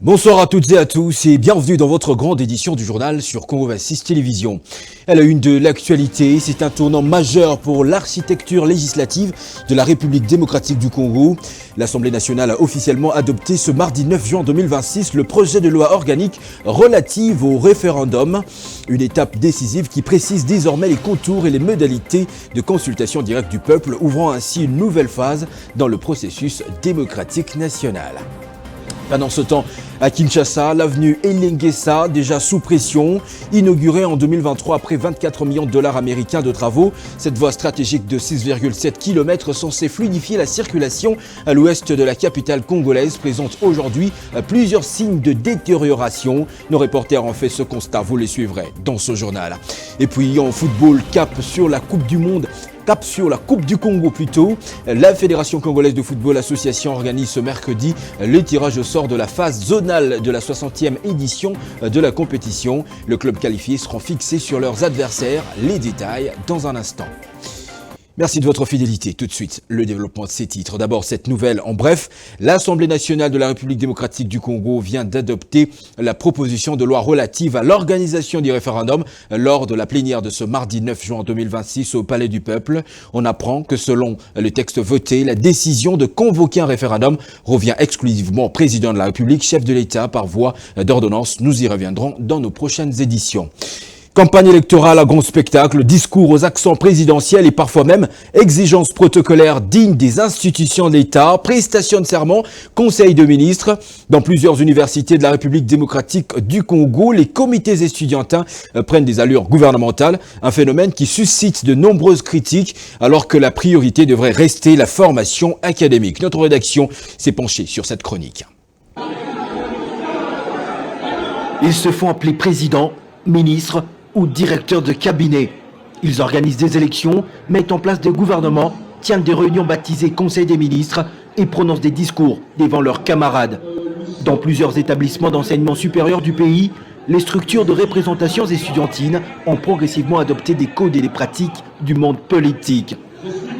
Bonsoir à toutes et à tous et bienvenue dans votre grande édition du journal sur Congo 26 Télévision. À la une de l'actualité, c'est un tournant majeur pour l'architecture législative de la République démocratique du Congo. L'Assemblée nationale a officiellement adopté ce mardi 9 juin 2026 le projet de loi organique relative au référendum. Une étape décisive qui précise désormais les contours et les modalités de consultation directe du peuple, ouvrant ainsi une nouvelle phase dans le processus démocratique national. Pendant ce temps, à Kinshasa, l'avenue Elengesa, déjà sous pression, inaugurée en 2023 après 24 millions de dollars américains de travaux. Cette voie stratégique de 6,7 km censée fluidifier la circulation à l'ouest de la capitale congolaise présente aujourd'hui plusieurs signes de détérioration. Nos reporters ont fait ce constat, vous les suivrez dans ce journal. Et puis en football, cap sur la Coupe du Monde. Cap sur la Coupe du Congo plutôt. La Fédération congolaise de football association organise ce mercredi le tirage au sort de la phase zonale de la 60e édition de la compétition. Le club qualifié seront fixés sur leurs adversaires. Les détails dans un instant. Merci de votre fidélité. Tout de suite, le développement de ces titres. D'abord, cette nouvelle en bref. L'Assemblée nationale de la République démocratique du Congo vient d'adopter la proposition de loi relative à l'organisation du référendum lors de la plénière de ce mardi 9 juin 2026 au Palais du Peuple. On apprend que selon le texte voté, la décision de convoquer un référendum revient exclusivement au président de la République, chef de l'État, par voie d'ordonnance. Nous y reviendrons dans nos prochaines éditions. Campagne électorale à grand spectacle, discours aux accents présidentiels et parfois même exigences protocolaires dignes des institutions de l'État, prestations de serment, conseil de ministres. Dans plusieurs universités de la République démocratique du Congo, les comités estudiantins prennent des allures gouvernementales, un phénomène qui suscite de nombreuses critiques alors que la priorité devrait rester la formation académique. Notre rédaction s'est penchée sur cette chronique. Ils se font appeler président, ministre ou directeur de cabinet. Ils organisent des élections, mettent en place des gouvernements, tiennent des réunions baptisées Conseil des ministres et prononcent des discours devant leurs camarades. Dans plusieurs établissements d'enseignement supérieur du pays, les structures de représentation estudiantines ont progressivement adopté des codes et des pratiques du monde politique.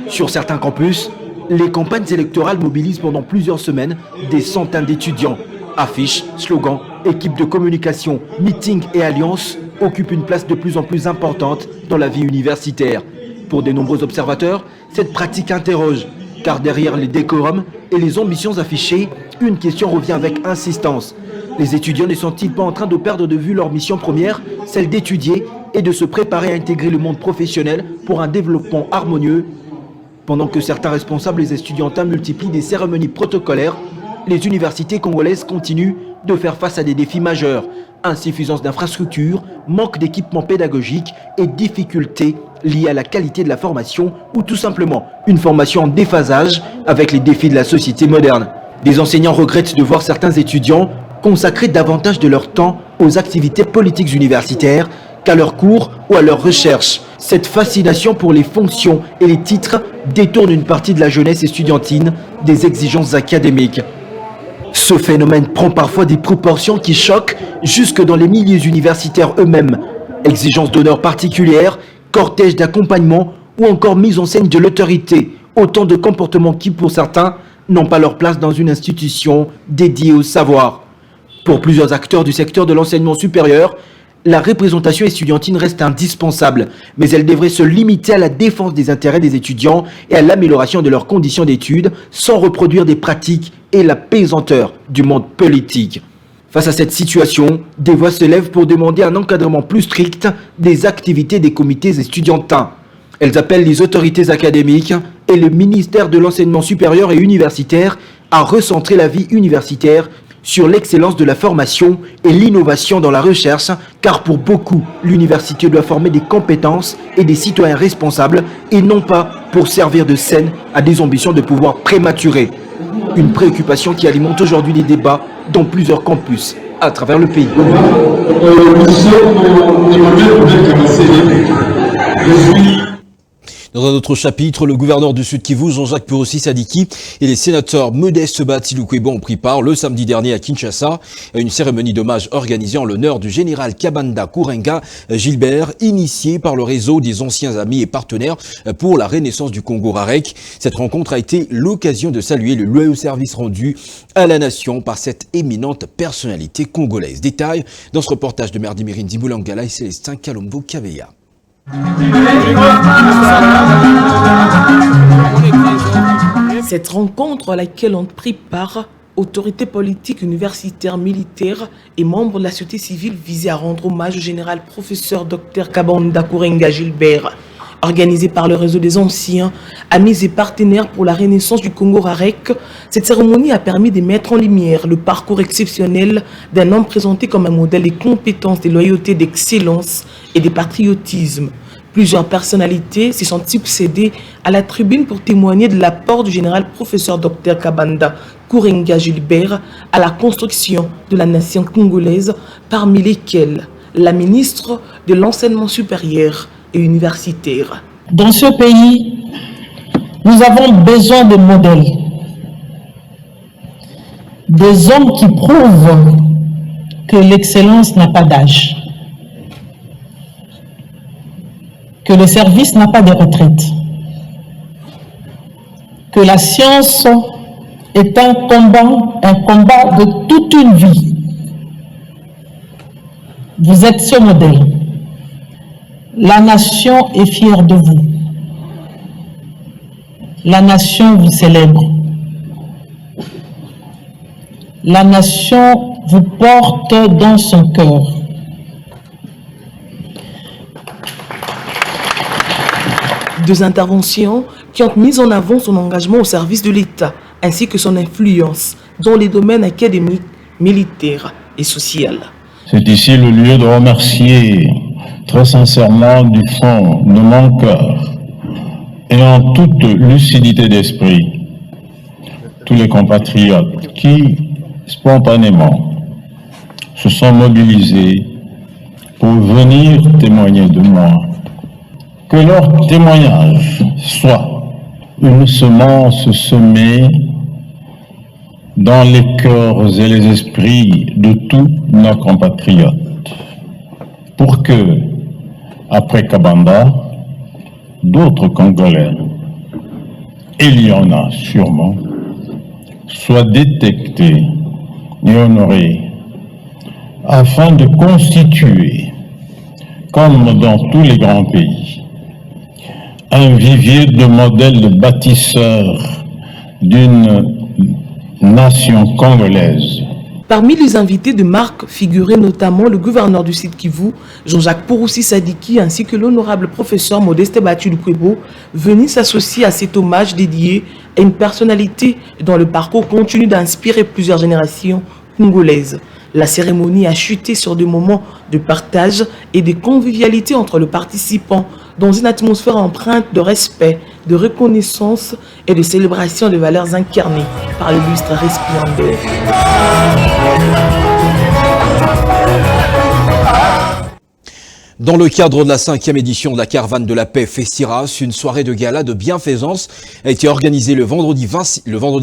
Sur certains campus, les campagnes électorales mobilisent pendant plusieurs semaines des centaines d'étudiants. Affiches, slogans, équipes de communication, meetings et alliances occupent une place de plus en plus importante dans la vie universitaire. Pour de nombreux observateurs, cette pratique interroge, car derrière les décorums et les ambitions affichées, une question revient avec insistance. Les étudiants ne sont-ils pas en train de perdre de vue leur mission première, celle d'étudier et de se préparer à intégrer le monde professionnel pour un développement harmonieux? Pendant que certains responsables et estudiantins multiplient des cérémonies protocolaires, les universités congolaises continuent de faire face à des défis majeurs. Insuffisance d'infrastructures, manque d'équipements pédagogiques et difficultés liées à la qualité de la formation ou tout simplement une formation en déphasage avec les défis de la société moderne. Des enseignants regrettent de voir certains étudiants consacrer davantage de leur temps aux activités politiques universitaires qu'à leurs cours ou à leurs recherches. Cette fascination pour les fonctions et les titres détourne une partie de la jeunesse estudiantine des exigences académiques. Ce phénomène prend parfois des proportions qui choquent jusque dans les milieux universitaires eux-mêmes. Exigences d'honneur particulières, cortège d'accompagnement ou encore mise en scène de l'autorité. Autant de comportements qui, pour certains, n'ont pas leur place dans une institution dédiée au savoir. Pour plusieurs acteurs du secteur de l'enseignement supérieur, la représentation estudiantine reste indispensable, mais elle devrait se limiter à la défense des intérêts des étudiants et à l'amélioration de leurs conditions d'études, sans reproduire des pratiques et la pesanteur du monde politique. Face à cette situation, des voix se lèvent pour demander un encadrement plus strict des activités des comités estudiantins. Elles appellent les autorités académiques et le ministère de l'enseignement supérieur et universitaire à recentrer la vie universitaire sur l'excellence de la formation et l'innovation dans la recherche, car pour beaucoup, l'université doit former des compétences et des citoyens responsables et non pas pour servir de scène à des ambitions de pouvoir prématuré. Une préoccupation qui alimente aujourd'hui des débats dans plusieurs campus à travers le pays. Dans un autre chapitre, le gouverneur du Sud Kivu, Jean-Jacques Purusi Sadiki, et les sénateurs Modeste Batsilukwebo ont pris part le samedi dernier à Kinshasa à une cérémonie d'hommage organisée en l'honneur du général Kabanda Kurenga Gilbert, initié par le réseau des anciens amis et partenaires pour la renaissance du Congo Rarek. Cette rencontre a été l'occasion de saluer le loyal service rendu à la nation par cette éminente personnalité congolaise. Détail dans ce reportage de Merdimirin Dimulangala et Célestin Kalombo Kaveya. Cette rencontre à laquelle ont pris part autorités politiques, universitaires, militaires et membres de la société civile visait à rendre hommage au général professeur Dr Kabanda Kurenga Gilbert, organisée par le réseau des anciens, amis et partenaires pour la renaissance du Congo Rarek. Cette cérémonie a permis de mettre en lumière le parcours exceptionnel d'un homme présenté comme un modèle des compétences, de loyauté, d'excellence et de patriotisme. Plusieurs personnalités se sont succédées à la tribune pour témoigner de l'apport du général professeur Dr Kabanda Kurenga Gilbert à la construction de la nation congolaise, parmi lesquels la ministre de l'enseignement supérieur et universitaire. Dans ce pays, nous avons besoin de modèles, des hommes qui prouvent que l'excellence n'a pas d'âge, que le service n'a pas de retraite, que la science est un combat de toute une vie. Vous êtes ce modèle. La nation est fière de vous. La nation vous célèbre. La nation vous porte dans son cœur. Deux interventions qui ont mis en avant son engagement au service de l'État, ainsi que son influence dans les domaines académiques, militaires et sociaux. C'est ici le lieu de remercier très sincèrement du fond de mon cœur et en toute lucidité d'esprit tous les compatriotes qui, spontanément, se sont mobilisés pour venir témoigner de moi. Que leur témoignage soit une semence semée dans les cœurs et les esprits de tous nos compatriotes, pour que, après Kabanda, d'autres Congolais, et il y en a sûrement, soient détectés et honorés, afin de constituer, comme dans tous les grands pays, un vivier de modèles de bâtisseurs d'une nation congolaise. Parmi les invités de marque figurait notamment le gouverneur du Sud Kivu, Jean-Jacques Purusi Sadiki, ainsi que l'honorable professeur Modeste Batsilukwebo, venus s'associer à cet hommage dédié à une personnalité dont le parcours continue d'inspirer plusieurs générations congolaises. La cérémonie a chuté sur des moments de partage et de convivialité entre les participants, dans une atmosphère empreinte de respect, de reconnaissance et de célébration des valeurs incarnées par l'illustre récipiendaire. Dans le cadre de la 5e édition de la Caravane de la Paix Festiras, une soirée de gala de bienfaisance a été organisée le vendredi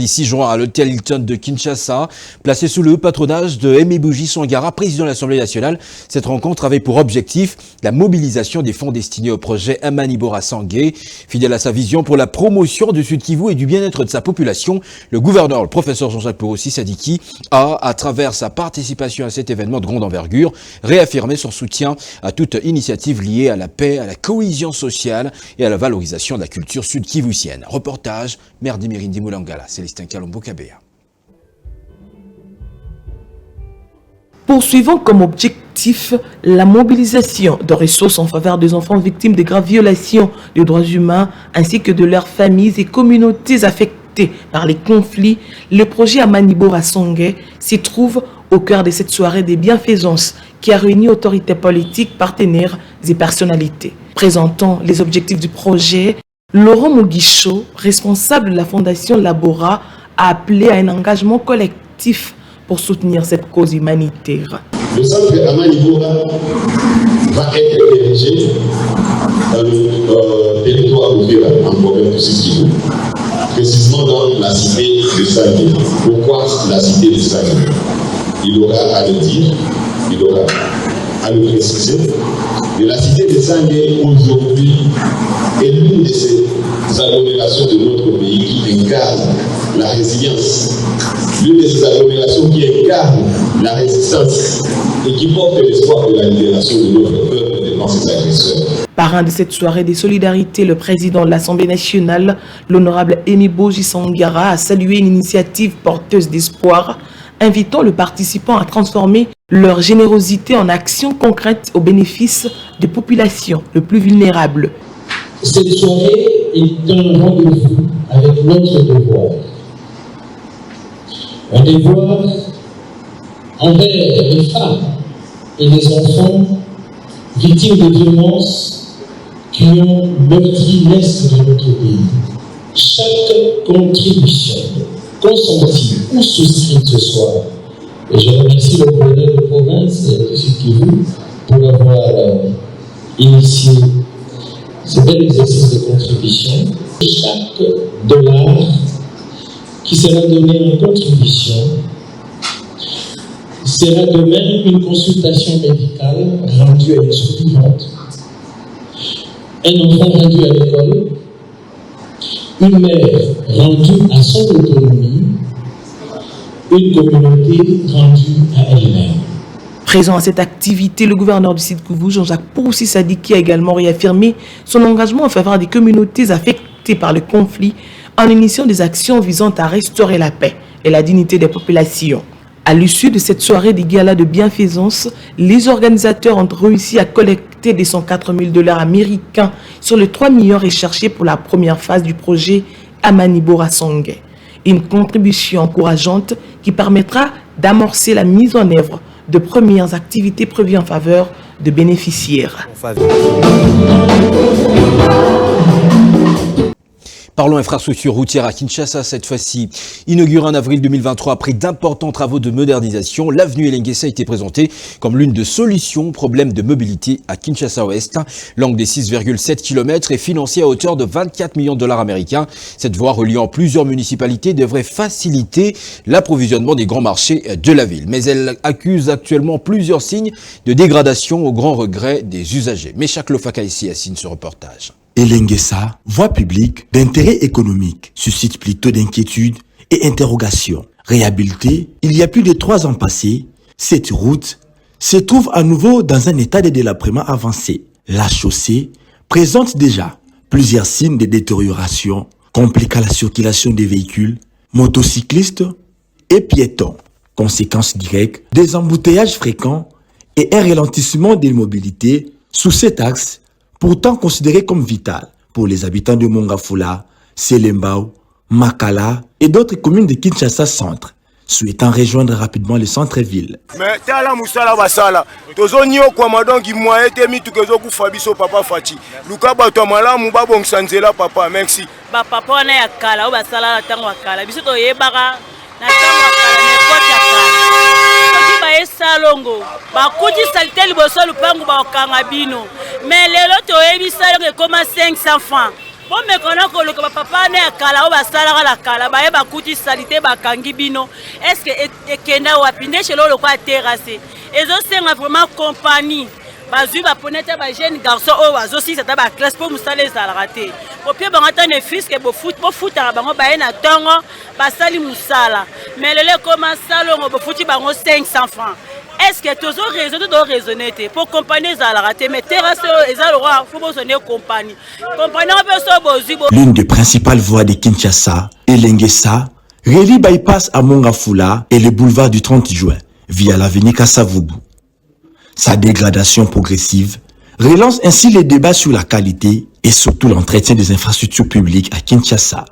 6 juin à l'hôtel Hilton de Kinshasa, placé sous le patronage de Aimé Bougie Sangara, président de l'Assemblée nationale. Cette rencontre avait pour objectif la mobilisation des fonds destinés au projet Amanibora Sangué. Fidèle à sa vision pour la promotion du Sud Kivu et du bien-être de sa population, le gouverneur, le professeur Jean-Jacques Purusi Sadiki, a, à travers sa participation à cet événement de grande envergure, réaffirmé son soutien à toute initiative liée à la paix, à la cohésion sociale et à la valorisation de la culture sud-kivusienne. Reportage, Merdimirin Dimulangala, Célestin Kalombo Kabeya. Poursuivant comme objectif la mobilisation de ressources en faveur des enfants victimes de graves violations des droits humains ainsi que de leurs familles et communautés affectées par les conflits, le projet Amanibora Sangué s'y trouve au cœur de cette soirée des bienfaisances qui a réuni autorités politiques, partenaires et personnalités. Présentant les objectifs du projet, Laurent Mugisho, responsable de la Fondation Labora, a appelé à un engagement collectif pour soutenir cette cause humanitaire. Le centre Amanibora va être érigé dans le territoire ouvert. surtout précisément dans la cité de Sangué. Pourquoi la cité de Sangué? Il aura à le dire, il aura à le préciser. Et la cité de Sangué aujourd'hui est l'une de ces agglomérations de notre pays qui incarne la résilience, l'une de ces agglomérations qui incarne la résistance et qui porte l'espoir de la libération de notre peuple devant ses agresseurs. Parrain de cette soirée des solidarités, le président de l'Assemblée nationale, l'honorable Emi Boji Sangara, a salué une initiative porteuse d'espoir, invitant le participant à transformer leur générosité en action concrète au bénéfice des populations les plus vulnérables. Cette soirée est un rendez-vous avec notre devoir. Un devoir envers les femmes et les enfants victimes de violences qui ont meurtri l'Est de notre pays. Chaque contribution consentie ou souscrite ce soir, et je remercie le gouverneur de province et de Sud-Kivu pour avoir initié ce bel exercice de contribution. Chaque dollar qui sera donné en contribution sera de même une consultation médicale rendue à une survivante, un enfant rendu à l'école, une mère rendue à son autonomie, une communauté rendue à elle-même. Présent à cette activité, le gouverneur du Sud-Kivu, Jean-Jacques Poussi Sadiki, a également réaffirmé son engagement en faveur des communautés affectées par le conflit en initiant des actions visant à restaurer la paix et la dignité des populations. À l'issue de cette soirée des galas de bienfaisance, les organisateurs ont réussi à collecter des 104 000 $ américains sur les 3 millions recherchés pour la première phase du projet Amanibora Sangé. Une contribution encourageante qui permettra d'amorcer la mise en œuvre de premières activités prévues en faveur de bénéficiaires. Parlons infrastructure routière à Kinshasa cette fois-ci. Inaugurée en avril 2023 après d'importants travaux de modernisation, l'avenue Elengesa a été présentée comme l'une des solutions au problème de mobilité à Kinshasa-Ouest. L'angle des 6,7 km est financé à hauteur de 24 millions de $ américains. Cette voie reliant plusieurs municipalités devrait faciliter l'approvisionnement des grands marchés de la ville. Mais elle accuse actuellement plusieurs signes de dégradation au grand regret des usagers. Meshak Lofaka ici signe ce reportage. Elengesa, voie publique d'intérêt économique, suscite plutôt d'inquiétudes et interrogations. Réhabilitée il y a plus de 3 ans passés, cette route se trouve à nouveau dans un état de délabrement avancé. La chaussée présente déjà plusieurs signes de détérioration, compliquant la circulation des véhicules, motocyclistes et piétons. Conséquence directe, des embouteillages fréquents et un ralentissement des mobilités sous cet axe pourtant considéré comme vital pour les habitants de Mongafula, Selembao, Makala et d'autres communes de Kinshasa Centre, souhaitant rejoindre rapidement le centre-ville. Mais tala musala basala tozonio kwa madongi moyete mitu kezo kufabiso papa fati luka bato malamu babongisa nzela papa merci ba papa na ya kala o basala na tango kala biso to yebaka na tango kala ne kota kala ba esalongo ba kuti salite liboso lupangu ba okanga bino mais lelo to yebisa longo koma 500 francs. Bon, mais quand on a papa ne kala o basala la kala ba yeba kuti salite ba kangi bino est-ce que ekenda wapine chez lo kwa terrasse ezo senga vraiment compagnie bazui ba poneta ba jeune garçon o bazo si ça ba classe pour musala ezala raté au pied bangata ne fils que bo foot bango ba na tongo basali musala mais lele comment salongo bo futi bango 500 francs. Est-ce que tu as raisonné pour compagnie ezala raté mais terrasse ezala roi faut besoin compagnie L'une des principales voies de Kinshasa, Elengesa, relie bypass à Mongafula et le boulevard du 30 juin via l'avenue Kassavubu. Sa dégradation progressive relance ainsi les débats sur la qualité et surtout l'entretien des infrastructures publiques à Kinshasa.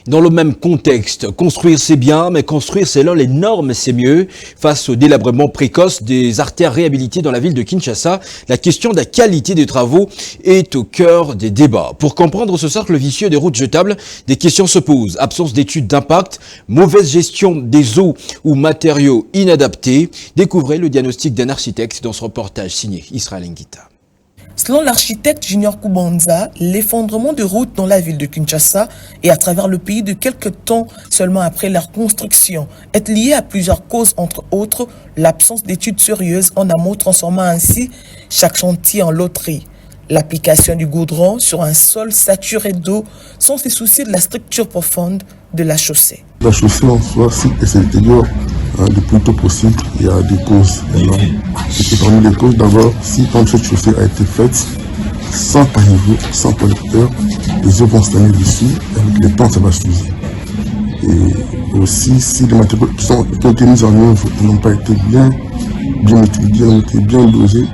Dans le même contexte, construire c'est bien, mais construire selon les normes c'est mieux. Face au délabrement précoce des artères réhabilitées dans la ville de Kinshasa, la question de la qualité des travaux est au cœur des débats. Pour comprendre ce cercle vicieux des routes jetables, des questions se posent. Absence d'études d'impact, mauvaise gestion des eaux ou matériaux inadaptés. Découvrez le diagnostic d'un architecte dans ce reportage signé Israël Nguita. Selon l'architecte Junior Kubanza, l'effondrement de routes dans la ville de Kinshasa et à travers le pays de quelques temps seulement après leur construction est lié à plusieurs causes, entre autres l'absence d'études sérieuses en amont, transformant ainsi chaque chantier en loterie. L'application du goudron sur un sol saturé d'eau sans se soucier de la structure profonde de la chaussée. La chaussée en soi, si elle s'intègre le plus tôt possible, il y a des causes. Et parmi les causes, d'abord, si quand cette chaussée a été faite sans paniveau, sans collecteur, les eaux vont se tenir dessus, et avec le temps, ça va s'user. Et aussi, si les matériaux qui ont été mis en œuvre n'ont pas été bien étudiés, bien dosés,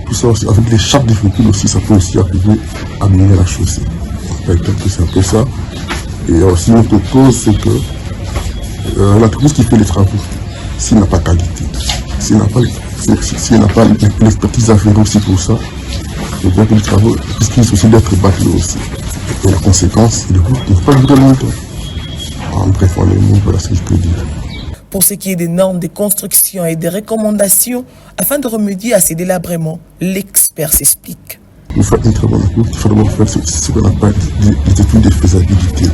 tout ça aussi, avec les charges de véhicules aussi, ça peut aussi arriver à abîmer la chaussée. C'est un peu ça. Et aussi, une autre cause, c'est que l'entreprise qui fait les travaux, s'il n'a pas qualité, s'il n'a pas l'expertise à faire aussi pour ça, et bien que les travaux risquent aussi d'être bâclés aussi. Et la conséquence, c'est de ne pas durer longtemps. En bref, en les mots, voilà ce que je peux dire. Pour ce qui est des normes de construction et des recommandations, afin de remédier à ces délabrements, l'expert s'explique. Pour faire une très bonne route, il faut d'abord faire ce qu'on appelle des études de faisabilité.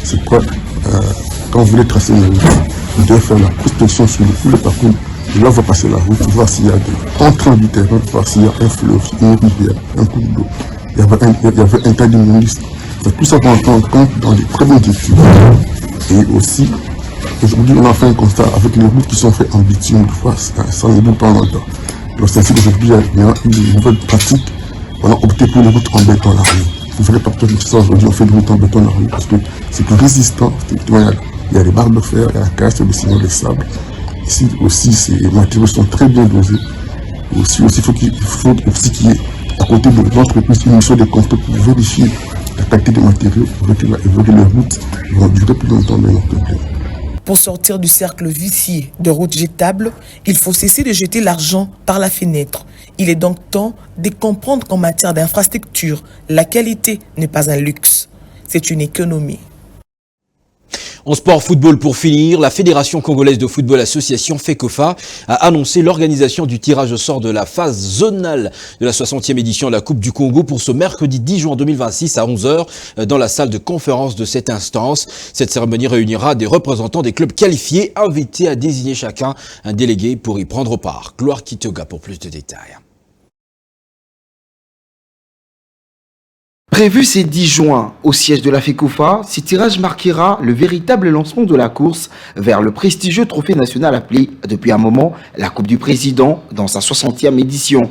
C'est quoi quand vous voulez tracer une route, vous devez faire la prospection sur tout le parcours. Et là, on va passer la route, voir s'il y a des contraintes du terrain, voir s'il y a un fleuve, une rivière, un cours d'eau. Il y avait un tas d'immondices. Tout ça va en compte dans les très bonnes études. Et aussi, aujourd'hui, on a fait un constat avec les routes qui sont faites en bitume de face, ça ne dure pas longtemps. Donc, c'est ainsi qu'aujourd'hui, il y a une nouvelle pratique. On a opté pour les routes en béton la rue. Vous verrez partout de ça aujourd'hui, on fait des routes en béton la rue parce que c'est plus résistant. Il y a les barres de fer, il y a la casse, le ciment, le sable. Ici aussi, ces matériaux sont très bien dosés. Aussi, il faut qu'il y ait à côté de l'entreprise une mission de contrôle pour vérifier la qualité des matériaux, évoluer les routes, vont durer plus longtemps dans notre pays. Pour sortir du cercle vicié de routes jetables, il faut cesser de jeter l'argent par la fenêtre. Il est donc temps de comprendre qu'en matière d'infrastructure, la qualité n'est pas un luxe, c'est une économie. En sport football pour finir, la Fédération congolaise de football association FECOFA a annoncé l'organisation du tirage au sort de la phase zonale de la 60e édition de la Coupe du Congo pour ce mercredi 10 juin 2026 à 11h dans la salle de conférence de cette instance. Cette cérémonie réunira des représentants des clubs qualifiés invités à désigner chacun un délégué pour y prendre part. Gloire Kitoga pour plus de détails. Prévu ce 10 juin au siège de la FECOFA, ce tirage marquera le véritable lancement de la course vers le prestigieux trophée national appelé depuis un moment la Coupe du Président dans sa 60e édition.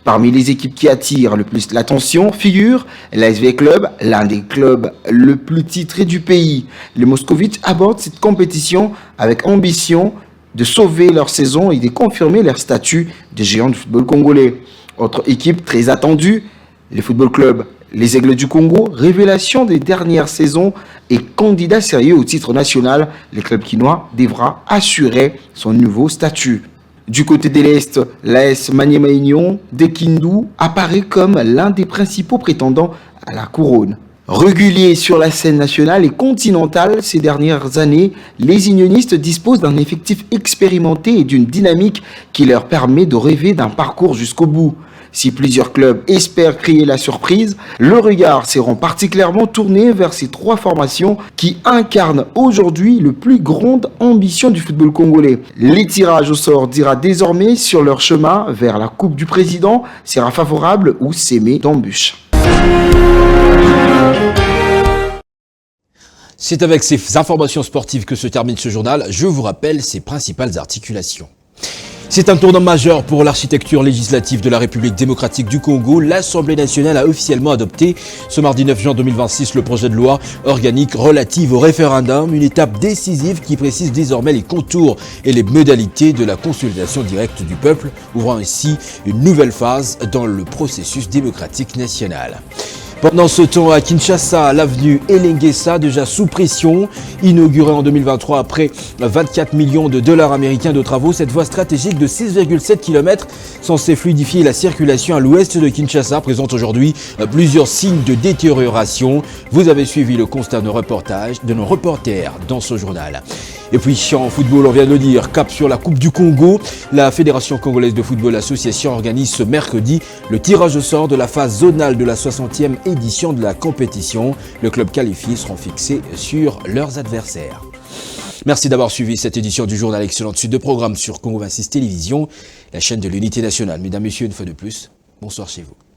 Parmi les équipes qui attirent le plus l'attention figure l'ASV Club, l'un des clubs le plus titré du pays. Les Moscovites abordent cette compétition avec ambition de sauver leur saison et de confirmer leur statut de géant du football congolais. Autre équipe très attendue, le Football Club Les Aigles du Congo, révélation des dernières saisons et candidat sérieux au titre national, le club quinois devra assurer son nouveau statut. Du côté de l'Est, l'AS Maniema Union de Kindu apparaît comme l'un des principaux prétendants à la couronne. Réguliers sur la scène nationale et continentale ces dernières années, les unionistes disposent d'un effectif expérimenté et d'une dynamique qui leur permet de rêver d'un parcours jusqu'au bout. Si plusieurs clubs espèrent créer la surprise, le regard sera particulièrement tourné vers ces trois formations qui incarnent aujourd'hui le plus grande ambition du football congolais. Les tirages au sort dira désormais sur leur chemin vers la Coupe du Président sera favorable ou sémé d'embûches. C'est avec ces informations sportives que se termine ce journal. Je vous rappelle ses principales articulations. C'est un tournant majeur pour l'architecture législative de la République démocratique du Congo. L'Assemblée nationale a officiellement adopté ce mardi 9 juin 2026 le projet de loi organique relative au référendum, une étape décisive qui précise désormais les contours et les modalités de la consultation directe du peuple, ouvrant ainsi une nouvelle phase dans le processus démocratique national. Pendant ce temps, à Kinshasa, l'avenue Elengesa, déjà sous pression, inaugurée en 2023 après 24 millions de dollars américains de travaux, cette voie stratégique de 6,7 km censée fluidifier la circulation à l'ouest de Kinshasa présente aujourd'hui plusieurs signes de détérioration. Vous avez suivi le constat de nos reporters dans ce journal. Et puis en football, on vient de le dire, cap sur la Coupe du Congo. La Fédération congolaise de football association organise ce mercredi le tirage au sort de la phase zonale de la 60e édition de la compétition. Le club qualifié seront fixés sur leurs adversaires. Merci d'avoir suivi cette édition du journal. Excellente suite de programmes sur Congo 26 Télévision, la chaîne de l'unité nationale. Mesdames, Messieurs, une fois de plus, bonsoir chez vous.